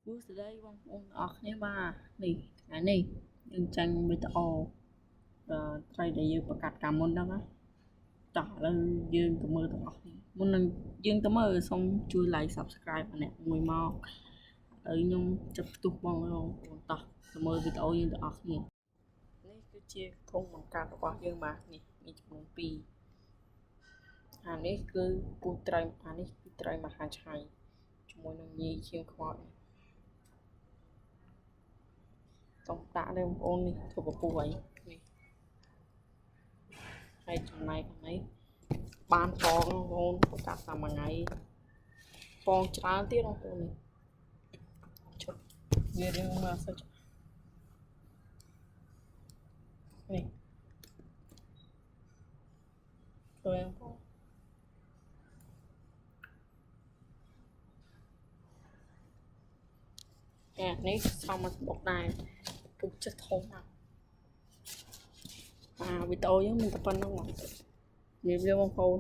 Bước từ đây bông ôn ọt nhé ba nè cái này đừng tranh với tao trai để dươngประกาศการมนต์đóต่อแล้วยืนตัวมือตัวออกมันนึงยืนตัวมือxong chui lại subscribe anh em mùi mò ở nhung chụp tục bông luônต่อตัวมือvới taoยืนตัวออกนี่นี่คือเชียร์ทงมันการរបស់យើងមកនេះមានចំនួន2អានេះគឺពូត្រីអានេះគឺត្រីមហាឆៃជាមួយនឹងញីឈាមខ្មោចต้องដាក់đâyបងប្អូននេះធ្វើពពុះអីនេះហើយចំណែកខាងនេះបានផងបងប្អូនប្រកាសតាមមួយថ្ងៃផងច្រើនទៀតបងប្អូននេះជប់វារៀងមកសិចនេះឃើញបងនេះxongមកបុកដែរពុកចិត្តធំណាស់វីដេអូយើងមិនតែប៉ុណ្្នឹងមកនិយាយបងប្អូន